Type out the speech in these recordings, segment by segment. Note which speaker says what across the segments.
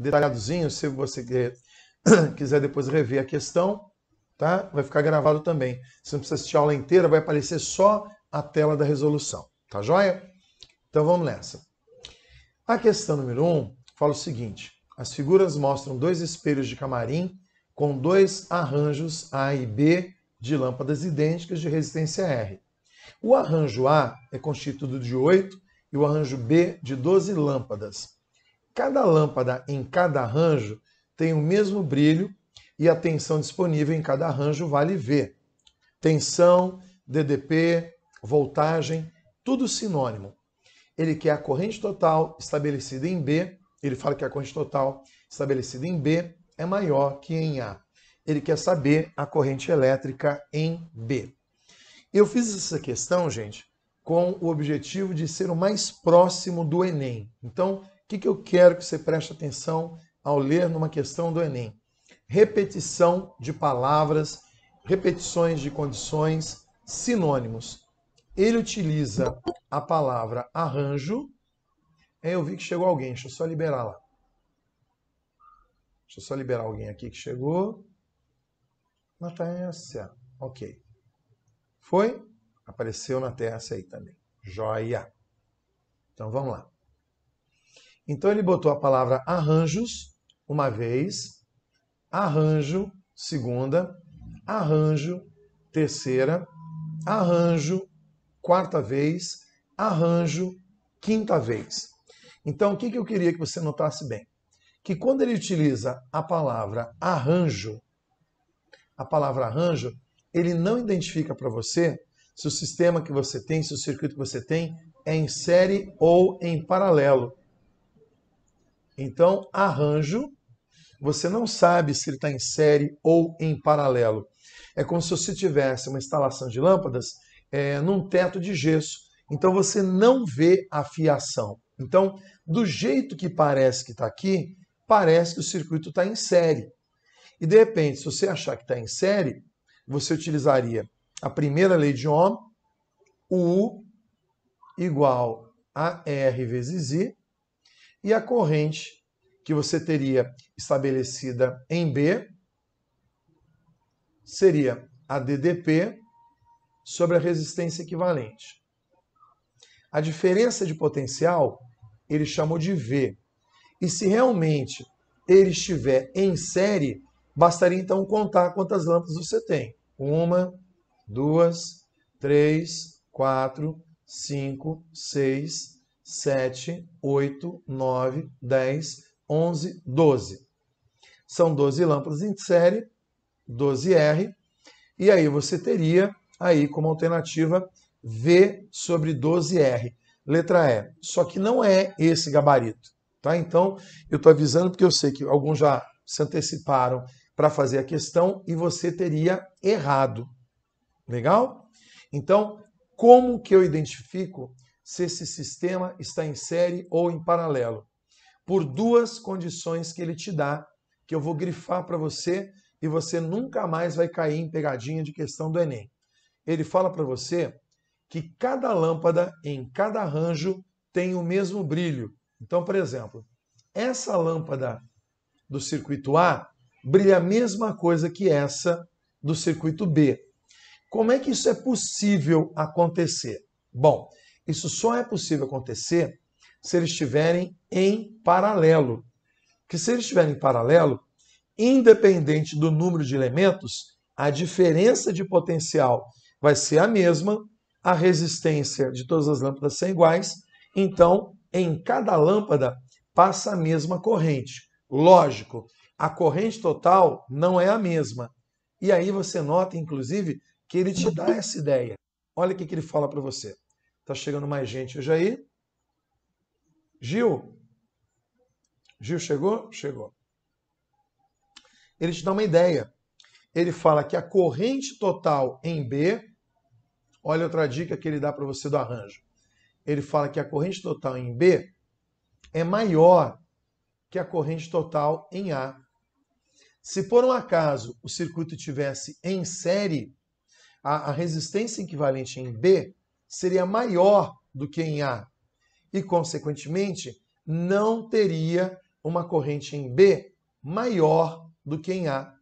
Speaker 1: detalhadozinho, se você quiser depois rever a questão, tá? Vai ficar gravado também. Você não precisa assistir a aula inteira, vai aparecer só a tela da resolução, tá joia? Então vamos nessa. A questão número 1 fala o seguinte: as figuras mostram dois espelhos de camarim com dois arranjos A e B de lâmpadas idênticas de resistência R. O arranjo A é constituído de 8 e o arranjo B de 12 lâmpadas. Cada lâmpada em cada arranjo tem o mesmo brilho e a tensão disponível em cada arranjo vale V. Tensão, DDP, voltagem, tudo sinônimo. Ele quer a corrente total estabelecida em B, ele fala que a corrente total estabelecida em B é maior que em A. Ele quer saber a corrente elétrica em B. Eu fiz essa questão, gente, com o objetivo de ser o mais próximo do Enem. Então, o que eu quero que você preste atenção ao ler numa questão do Enem? Repetição de palavras, repetições de condições, sinônimos. Ele utiliza a palavra arranjo. Eu vi que chegou alguém, deixa eu só liberar lá. Deixa eu só liberar alguém aqui que chegou. Natácia, ok. Foi? Apareceu na TS aí também. Joia. Então vamos lá. Então ele botou a palavra arranjos uma vez, arranjo segunda, arranjo terceira, arranjo quarta vez, arranjo quinta vez. Então o que eu queria que você notasse bem? Que quando ele utiliza a palavra arranjo, ele não identifica para você se o sistema que você tem, se o circuito que você tem é em série ou em paralelo. Então, arranjo, você não sabe se ele está em série ou em paralelo. É como se você tivesse uma instalação de lâmpadas num teto de gesso. Então, você não vê a fiação. Então, do jeito que parece que está aqui, parece que o circuito está em série. E, de repente, se você achar que está em série, você utilizaria a primeira lei de Ohm, U igual a R vezes I, e a corrente que você teria estabelecida em B seria a DDP sobre a resistência equivalente. A diferença de potencial ele chamou de V. E se realmente ele estiver em série, bastaria então contar quantas lâmpadas você tem. 1, 2, 3, 4, 5, 6, 7, 8, 9, 10, 11, 12. São 12 lâmpadas em série, 12R, e aí você teria aí como alternativa V sobre 12R, letra E. Só que não é esse gabarito, tá? Então, eu estou avisando porque eu sei que alguns já se anteciparam para fazer a questão e você teria errado. Legal? Então, como que eu identifico se esse sistema está em série ou em paralelo? Por duas condições que ele te dá, que eu vou grifar para você e você nunca mais vai cair em pegadinha de questão do Enem. Ele fala para você que cada lâmpada em cada arranjo tem o mesmo brilho. Então, por exemplo, essa lâmpada do circuito A brilha a mesma coisa que essa do circuito B. Como é que isso é possível acontecer? Bom, isso só é possível acontecer se eles estiverem em paralelo. Porque se eles estiverem em paralelo, independente do número de elementos, a diferença de potencial vai ser a mesma, a resistência de todas as lâmpadas são iguais, então em cada lâmpada passa a mesma corrente. Lógico, a corrente total não é a mesma. E aí você nota, inclusive, que ele te dá essa ideia. Olha o que ele fala para você. Tá chegando mais gente hoje aí. Gil? Gil chegou? Chegou. Ele te dá uma ideia. Ele fala que a corrente total em B, olha outra dica que ele dá para você do arranjo. Ele fala que a corrente total em B é maior que a corrente total em A. Se por um acaso o circuito tivesse em série, a resistência equivalente em B seria maior do que em A. E, consequentemente, não teria uma corrente em B maior do que em A.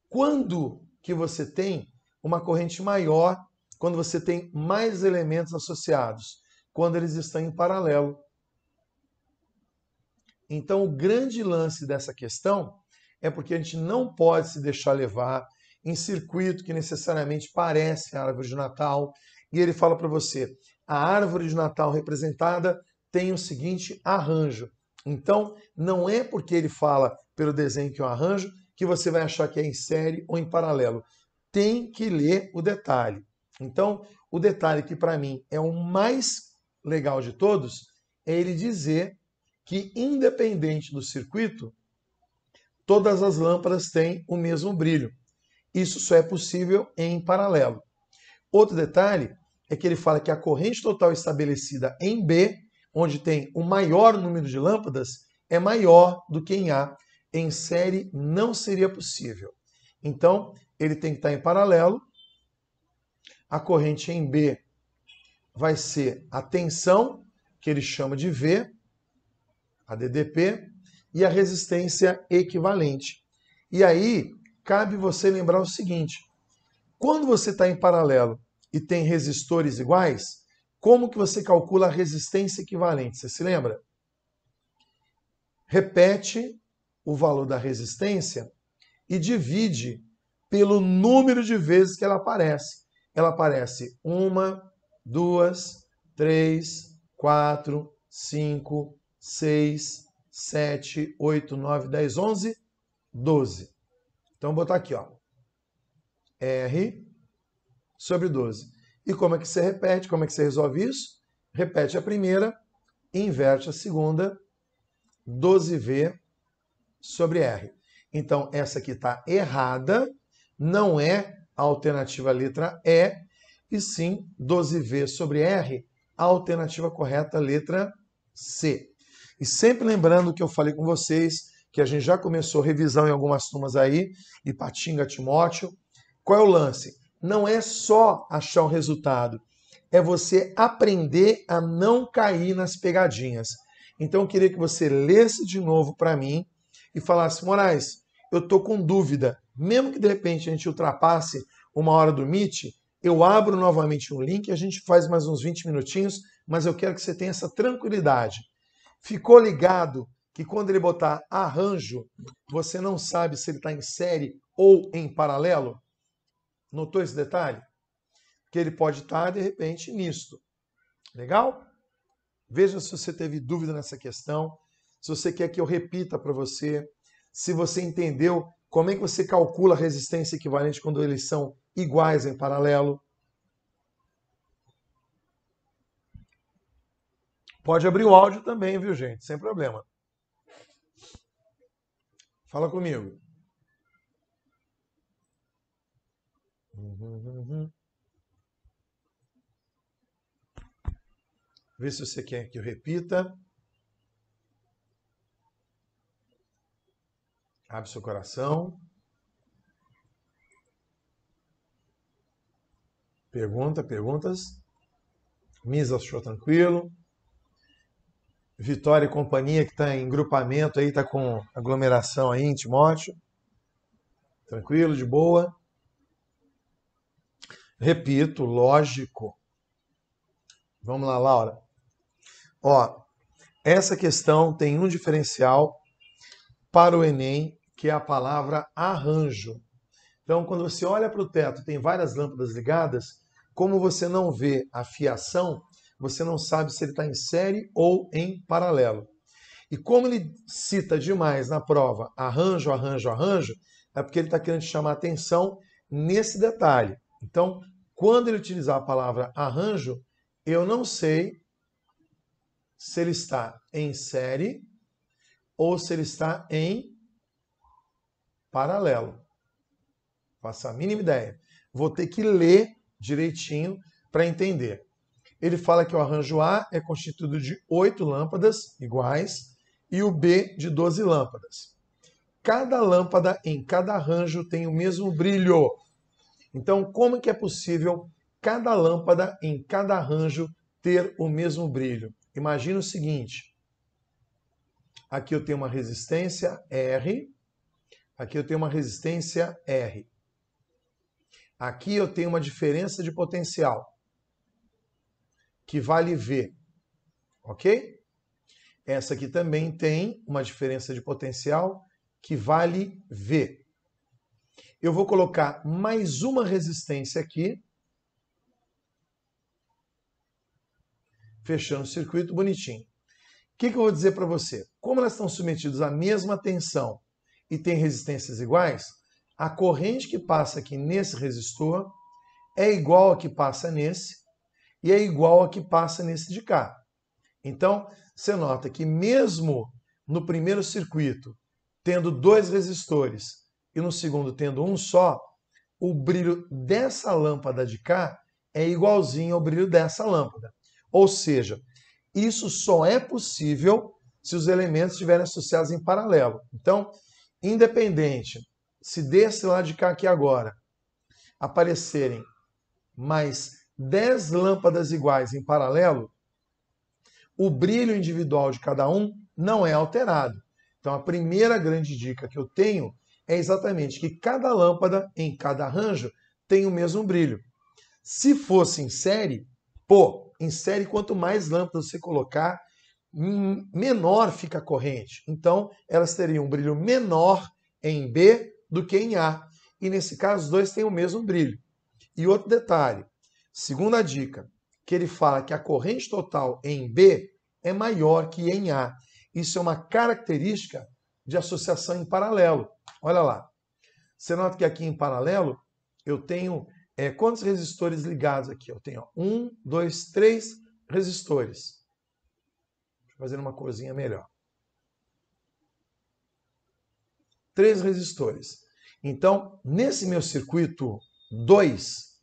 Speaker 1: Quando que você tem uma corrente maior, quando você tem mais elementos associados? Quando eles estão em paralelo. Então, o grande lance dessa questão é porque a gente não pode se deixar levar em circuito que necessariamente parece a árvore de Natal, e ele fala para você, a árvore de Natal representada tem o seguinte arranjo. Então, não é porque ele fala pelo desenho que é um arranjo que você vai achar que é em série ou em paralelo. Tem que ler o detalhe. Então, o detalhe que para mim é o mais legal de todos é ele dizer que, independente do circuito, todas as lâmpadas têm o mesmo brilho. Isso só é possível em paralelo. Outro detalhe é que ele fala que a corrente total estabelecida em B, onde tem o maior número de lâmpadas, é maior do que em A. Em série não seria possível. Então, ele tem que estar em paralelo. A corrente em B vai ser a tensão, que ele chama de V, a DDP, e a resistência equivalente. E aí, cabe você lembrar o seguinte, quando você está em paralelo e tem resistores iguais, como que você calcula a resistência equivalente? Você se lembra? Repete o valor da resistência e divide pelo número de vezes que ela aparece. Ela aparece 1, 2, 3, 4, 5, 6, 7, 8, 9, 10, 11, 12. Então, vou botar aqui, ó. R sobre 12. E como é que você repete? Como é que você resolve isso? Repete a primeira, inverte a segunda, 12V sobre R. Então, essa aqui está errada, não é a alternativa letra E, sim 12V sobre R, a alternativa correta, letra C. E sempre lembrando que eu falei com vocês, que a gente já começou revisão em algumas turmas aí, Ipatinga, Timóteo. Qual é o lance? Não é só achar o resultado, é você aprender a não cair nas pegadinhas. Então eu queria que você lesse de novo para mim e falasse, Moraes, eu estou com dúvida, mesmo que de repente a gente ultrapasse uma hora do Meet, eu abro novamente um link, a gente faz mais uns 20 minutinhos, mas eu quero que você tenha essa tranquilidade. Ficou ligado que quando ele botar arranjo, você não sabe se ele está em série ou em paralelo? Notou esse detalhe? Que ele pode estar, de repente, misto. Legal? Veja se você teve dúvida nessa questão, se você quer que eu repita para você, se você entendeu como é que você calcula a resistência equivalente quando eles são iguais em paralelo. Pode abrir o áudio também, viu, gente? Sem problema. Fala comigo. Vê se você quer que eu repita. Abre seu coração. Perguntas. Misa achou tranquilo. Vitória e companhia, que está em grupamento aí, está com aglomeração aí em Timóteo. Tranquilo, de boa. Repito, lógico. Vamos lá, Laura. Ó, essa questão tem um diferencial para o Enem, que é a palavra arranjo. Então, quando você olha para o teto, tem várias lâmpadas ligadas, como você não vê a fiação, você não sabe se ele está em série ou em paralelo. E como ele cita demais na prova arranjo, arranjo, arranjo, é porque ele está querendo chamar atenção nesse detalhe. Então, quando ele utilizar a palavra arranjo, eu não sei se ele está em série ou se ele está em paralelo. Faço a mínima ideia. Vou ter que ler direitinho para entender. Ele fala que o arranjo A é constituído de 8 lâmpadas iguais e o B de 12 lâmpadas. Cada lâmpada em cada arranjo tem o mesmo brilho. Então, como que é possível cada lâmpada em cada arranjo ter o mesmo brilho? Imagina o seguinte. Aqui eu tenho uma resistência R. Aqui eu tenho uma resistência R. Aqui eu tenho uma diferença de potencial, que vale V. Ok? Essa aqui também tem uma diferença de potencial, que vale V. Eu vou colocar mais uma resistência aqui, fechando o circuito bonitinho. O que eu vou dizer para você? Como elas estão submetidas à mesma tensão e têm resistências iguais, a corrente que passa aqui nesse resistor é igual a que passa nesse e é igual a que passa nesse de cá. Então, você nota que mesmo no primeiro circuito, tendo dois resistores e no segundo tendo um só, o brilho dessa lâmpada de cá é igualzinho ao brilho dessa lâmpada. Ou seja, isso só é possível se os elementos estiverem associados em paralelo. Então, independente se desse lado de cá aqui agora aparecerem mais 10 lâmpadas iguais em paralelo, o brilho individual de cada um não é alterado. Então, a primeira grande dica que eu tenho é exatamente que cada lâmpada em cada arranjo tem o mesmo brilho. Se fosse em série, em série, quanto mais lâmpadas você colocar, menor fica a corrente. Então, elas teriam um brilho menor em B do que em A. E nesse caso, os dois têm o mesmo brilho. E outro detalhe, segunda dica, que ele fala que a corrente total em B é maior que em A. Isso é uma característica de associação em paralelo. Olha lá. Você nota que aqui em paralelo eu tenho quantos resistores ligados aqui? Eu tenho 1, 2, 3 resistores. Deixa eu fazer uma corzinha melhor. 3 resistores. Então, nesse meu circuito 2,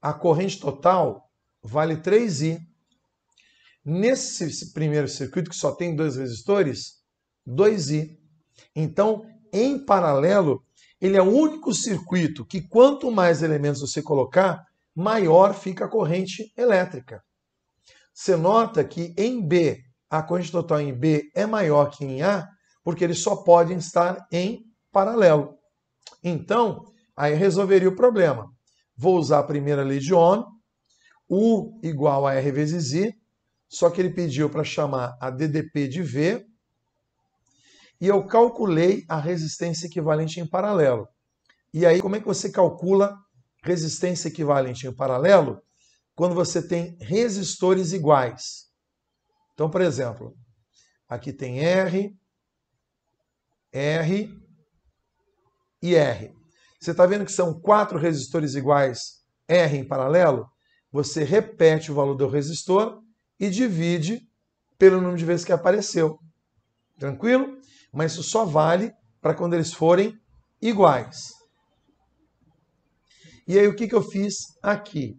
Speaker 1: a corrente total vale 3I. Nesse primeiro circuito, que só tem 2 resistores, 2I. Então, em paralelo, ele é o único circuito que quanto mais elementos você colocar, maior fica a corrente elétrica. Você nota que em B, a corrente total em B é maior que em A, porque eles só podem estar em paralelo. Então, aí resolveria o problema. Vou usar a primeira lei de Ohm, U igual a R vezes I, só que ele pediu para chamar a DDP de V, e eu calculei a resistência equivalente em paralelo. E aí, como é que você calcula resistência equivalente em paralelo? Quando você tem resistores iguais. Então, por exemplo, aqui tem R, R e R. Você está vendo que são 4 resistores iguais R em paralelo? Você repete o valor do resistor e divide pelo número de vezes que apareceu. Tranquilo? Mas isso só vale para quando eles forem iguais. E aí o que eu fiz aqui?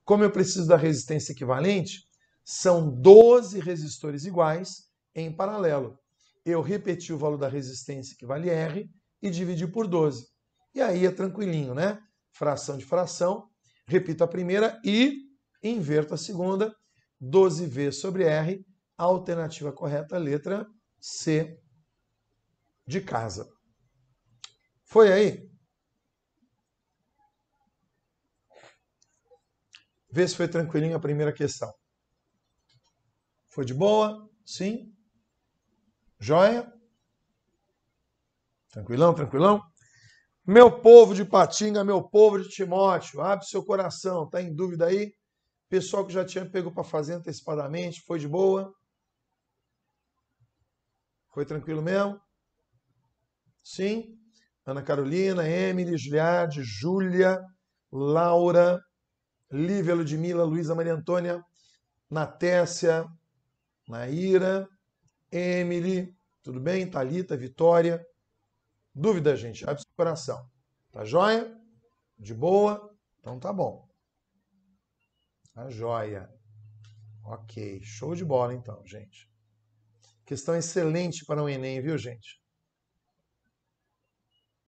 Speaker 1: Como eu preciso da resistência equivalente, são 12 resistores iguais em paralelo. Eu repeti o valor da resistência, que vale R, e dividi por 12. E aí é tranquilinho, né? Fração de fração, repito a primeira e inverto a segunda. 12V sobre R, a alternativa correta, letra C de casa. Foi aí? Vê se foi tranquilinho a primeira questão. Foi de boa? Sim? Joia? Tranquilão, tranquilão? Meu povo de Patinga, meu povo de Timóteo, abre seu coração, tá em dúvida aí? Pessoal que já tinha pego para fazer antecipadamente, foi de boa? Foi tranquilo mesmo? Sim? Ana Carolina, Emily, Juliade, Júlia, Laura, Lívia, Ludmila, Luísa Maria Antônia, Natécia, Naíra, Emily, tudo bem? Thalita, Vitória. Dúvida, gente? Abre seu coração. Tá joia? De boa? Então tá bom. Tá joia. Ok, show de bola então, gente. Questão excelente para o Enem, viu, gente?